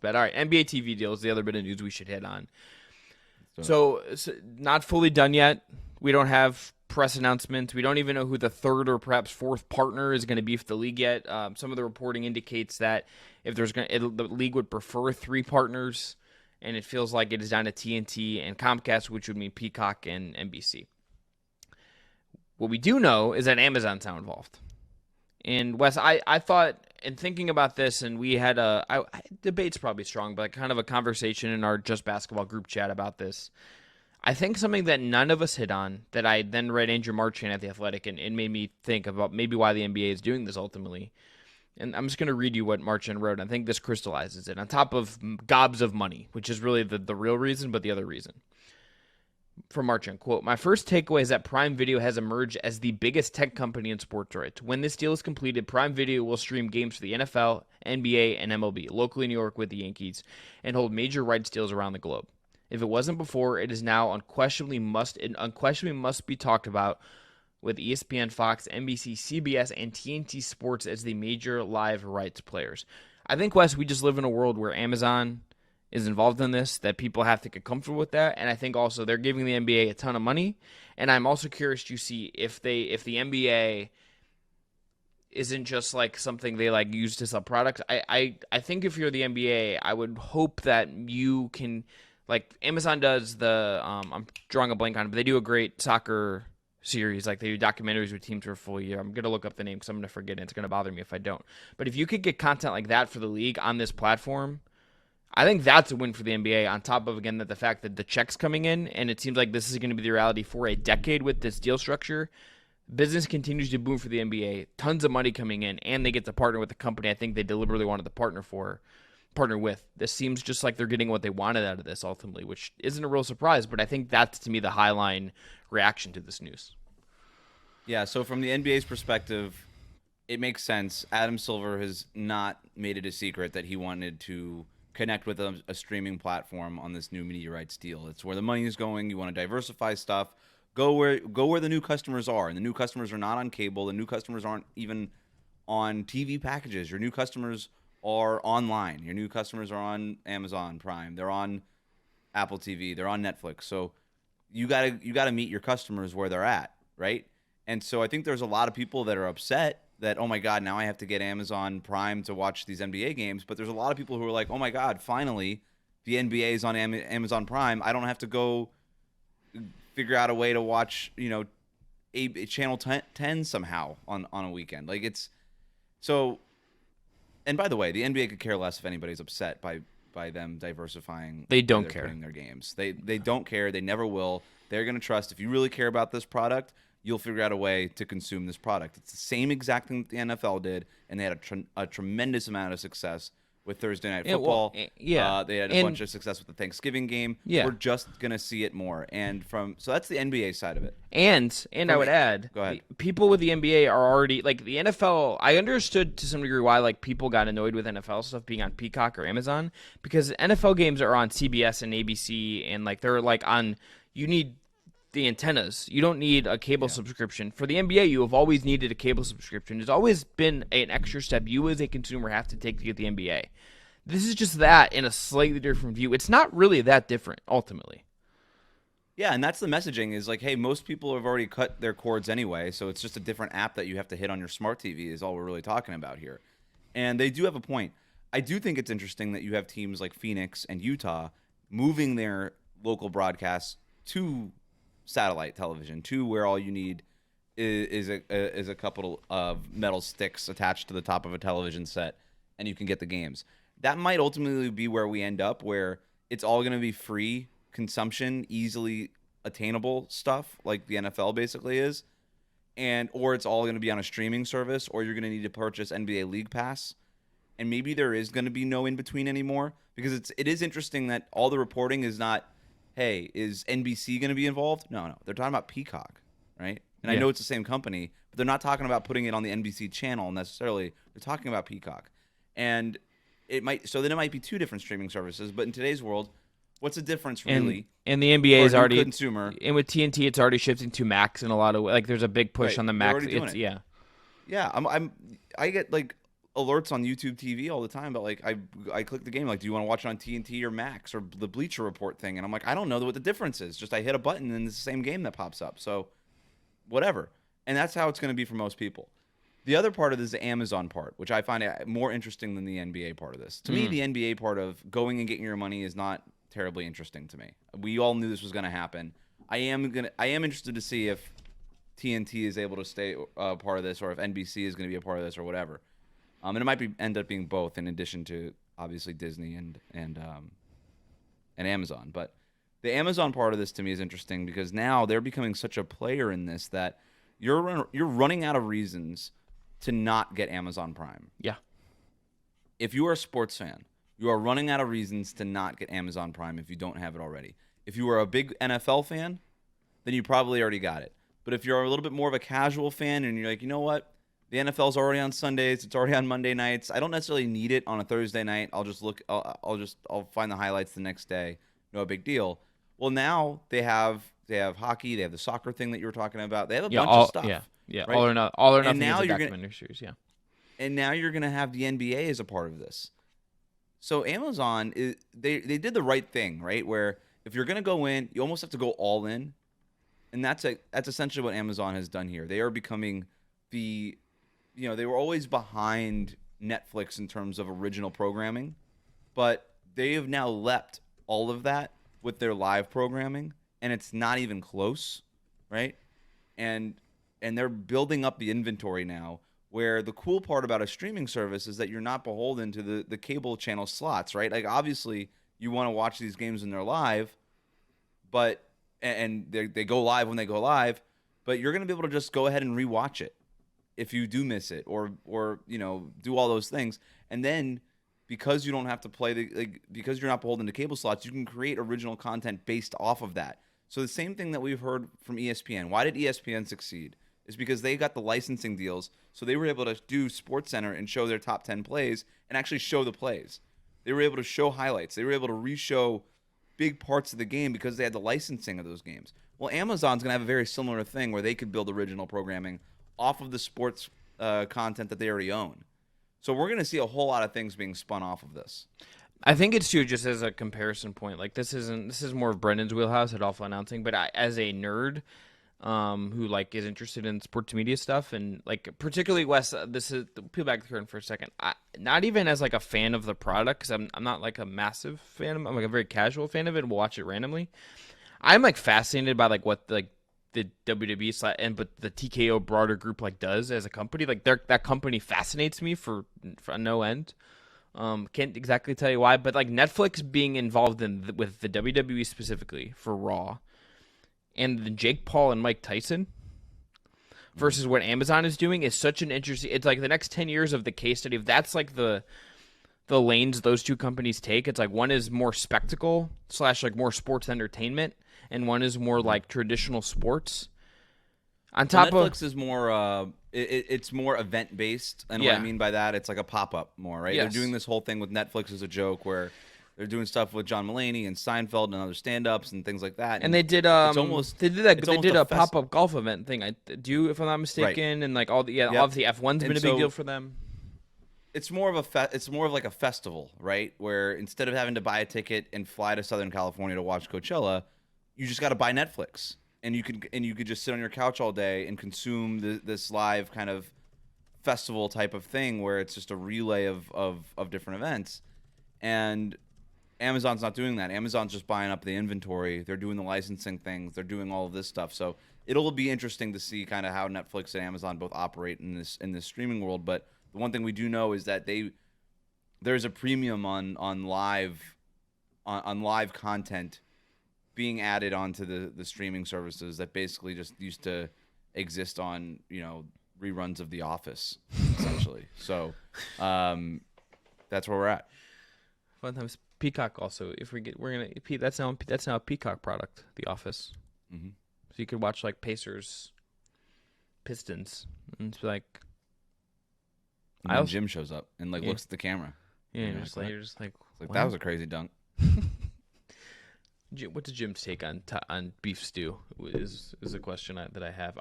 bad. All right, NBA TV deal is the other bit of news we should hit on. So not fully done yet. We don't have press announcements. We don't even know who the third or perhaps fourth partner is going to be for the league yet. Some of the reporting indicates that if there's the league would prefer 3 partners, and it feels like it is down to TNT and Comcast, which would mean Peacock and NBC. What we do know is that Amazon's now involved. And Wes, I thought, in thinking about this, and we had debate's probably strong, but kind of a conversation in our Just Basketball group chat about this. I think something that none of us hit on, that I then read Andrew Marchand at The Athletic, and it made me think about maybe why the NBA is doing this ultimately. And I'm just going to read you what Marchand wrote. I think this crystallizes it. On top of gobs of money, which is really the real reason, but the other reason. From Marchand, quote, "My first takeaway is that Prime Video has emerged as the biggest tech company in sports rights. When this deal is completed, Prime Video will stream games for the NFL, NBA, and MLB, locally in New York with the Yankees, and hold major rights deals around the globe. If it wasn't before, it is now unquestionably must be talked about with ESPN, Fox, NBC, CBS, and TNT Sports as the major live rights players." I think, Wes, we just live in a world where Amazon is involved in this, that people have to get comfortable with that, and I think also they're giving the NBA a ton of money, and I'm also curious to see if the NBA isn't just like something they like use to sell products. I think if you're the NBA, I would hope that you can, like Amazon does I'm drawing a blank on it, but they do a great soccer series, like they do documentaries with teams for a full year. I'm going to look up the name because I'm going to forget it. It's going to bother me if I don't. But if you could get content like that for the league on this platform, I think that's a win for the NBA, on top of, again, that the fact that the check's coming in, and it seems like this is going to be the reality for a decade with this deal structure. Business continues to boom for the NBA, tons of money coming in, and they get to partner with the company I think they deliberately wanted to partner with. This seems just like they're getting what they wanted out of this ultimately, which isn't a real surprise, but I think that's, to me, the highline reaction to this news. Yeah, so from the NBA's perspective, it makes sense. Adam Silver has not made it a secret that he wanted to connect with a streaming platform on this new media rights deal. It's where the money is going. You want to diversify stuff. Go where the new customers are. And the new customers are not on cable. The new customers aren't even on TV packages. Your new customers are online. Your new customers are on Amazon Prime. They're on Apple TV. They're on Netflix. So you gotta meet your customers where they're at, right? And so I think there's a lot of people that are upset that, oh my God, now I have to get Amazon Prime to watch these NBA games. But there's a lot of people who are like, oh my God, finally the NBA is on Amazon Prime. I don't have to go figure out a way to watch, a channel 10 somehow on a weekend. Like, it's so. And by the way, the NBA could care less if anybody's upset by them diversifying. They don't where they're care. putting their games. They don't care. They never will. They're going to trust. If you really care about this product, you'll figure out a way to consume this product. It's the same exact thing that the NFL did, and they had a tremendous amount of success with Thursday Night Football. They had a bunch of success with the Thanksgiving game. Yeah. We're just going to see it more. And so that's the NBA side of it. And I would add, Go ahead. People with the NBA are already, like, the NFL, I understood to some degree why, like, people got annoyed with NFL stuff being on Peacock or Amazon, because NFL games are on CBS and ABC, and, like, they're, like, you need the antennas. You don't need a cable subscription. For the NBA, you have always needed a cable subscription. It's always been an extra step you as a consumer have to take to get the NBA. This is just that in a slightly different view. It's not really that different, ultimately. Yeah, and that's the messaging is like, hey, most people have already cut their cords anyway, so it's just a different app that you have to hit on your smart TV is all we're really talking about here. And they do have a point. I do think it's interesting that you have teams like Phoenix and Utah moving their local broadcasts to satellite television, to where all you need is a couple of metal sticks attached to the top of a television set, and you can get the games. That might ultimately be where we end up, where it's all going to be free consumption, easily attainable stuff like the NFL basically is, or it's all going to be on a streaming service, or you're going to need to purchase NBA League Pass, and maybe there is going to be no in between anymore, because it is interesting that all the reporting is not, hey, is NBC going to be involved? No, they're talking about Peacock, right? And I know it's the same company, but they're not talking about putting it on the NBC channel necessarily. They're talking about Peacock, and it might be two different streaming services. But in today's world, what's the difference really? And the NBA is already consumer. And with TNT, it's already shifting to Max in a lot of ways. Like, there's a big push on the Max. Yeah. I get like alerts on YouTube TV all the time, but like I click the game, like, do you want to watch it on TNT or Max or the Bleacher Report thing? And I'm like, I don't know what the difference is. Just I hit a button and it's the same game that pops up. So whatever. And that's how it's going to be for most people. The other part of this is the Amazon part, which I find more interesting than the NBA part of this. To me, the NBA part of going and getting your money is not terribly interesting to me. We all knew this was going to happen. I am interested to see if TNT is able to stay part of this, or if NBC is going to be a part of this, or whatever. And it might end up being both, in addition to obviously Disney and Amazon. But the Amazon part of this to me is interesting because now they're becoming such a player in this that you're running out of reasons to not get Amazon Prime. Yeah. If you are a sports fan, you are running out of reasons to not get Amazon Prime if you don't have it already. If you are a big NFL fan, then you probably already got it. But if you're a little bit more of a casual fan and you're like, you know what? The NFL's already on Sundays. It's already on Monday nights. I don't necessarily need it on a Thursday night. I'll just look. I'll find the highlights the next day. No big deal. Well, now they have hockey. They have the soccer thing that you were talking about. They have a bunch of stuff. Yeah. Right? All or nothing. Now is a you're documentary series. Yeah. And now you're gonna have the NBA as a part of this. So Amazon they did the right thing, right? Where if you're gonna go in, you almost have to go all in, and that's essentially what Amazon has done here. They are becoming they were always behind Netflix in terms of original programming, but they have now leapt all of that with their live programming, and it's not even close, right? And they're building up the inventory now, where the cool part about a streaming service is that you're not beholden to the cable channel slots, right? Like, obviously, you want to watch these games when they're live, but and they go live when they go live, but you're going to be able to just go ahead and rewatch it if you do miss it, or do all those things. And then because you don't have to because you're not beholden to cable slots, you can create original content based off of that. So the same thing that we've heard from ESPN. Why did ESPN succeed? Is because they got the licensing deals, so they were able to do SportsCenter and show their top 10 plays and actually show the plays. They were able to show highlights. They were able to re-show big parts of the game because they had the licensing of those games. Well, Amazon's going to have a very similar thing where they could build original programming off of the sports content that they already own. So we're going to see a whole lot of things being spun off of this. I think it's too, just as a comparison point. Like, this is more of Brendan's wheelhouse at Awful Announcing, but as a nerd who like is interested in sports media stuff, and like particularly Wes, this is peel back the curtain for a second. Not even as like a fan of the product, because I'm not like a massive fan. I'm like a very casual fan of it, and will watch it randomly. I'm like fascinated by like what like the WWE but the TKO broader group like does as a company. Like that company fascinates me for no end. Can't exactly tell you why, but like Netflix being involved with the WWE specifically for Raw, and the Jake Paul and Mike Tyson versus what Amazon is doing is such an interesting. It's like the next 10 years of the case study. If that's like the lanes those two companies take, it's like one is more spectacle / like more sports entertainment, and one is more like traditional sports. On top Netflix is more it's more event based, and what I mean by that, it's like a pop up more, right? Yes. They're doing this whole thing with Netflix as a joke where they're doing stuff with John Mulaney and Seinfeld and other stand ups and things like that. And they did they did a pop up golf event thing. If I'm not mistaken, right. And like obviously F1's been a big deal for them. It's more of it's more of like a festival, right? Where instead of having to buy a ticket and fly to Southern California to watch Coachella, you just got to buy Netflix. And you could just sit on your couch all day and consume this live kind of festival type of thing where it's just a relay of different events. And Amazon's not doing that. Amazon's just buying up the inventory. They're doing the licensing things. They're doing all of this stuff. So it'll be interesting to see kind of how Netflix and Amazon both operate in this streaming world. But the one thing we do know is that there's a premium on live content being added onto the streaming services that basically just used to exist on reruns of The Office, essentially. So that's where we're at. Fun times. Peacock also. If that's now a Peacock product. The Office. Mm-hmm. So you could watch like Pacers, Pistons, and it's like. And Jim shows up and looks at the camera. Yeah, you're just like that was a crazy dunk. What's Jim's take on beef stew? Is a question that I have.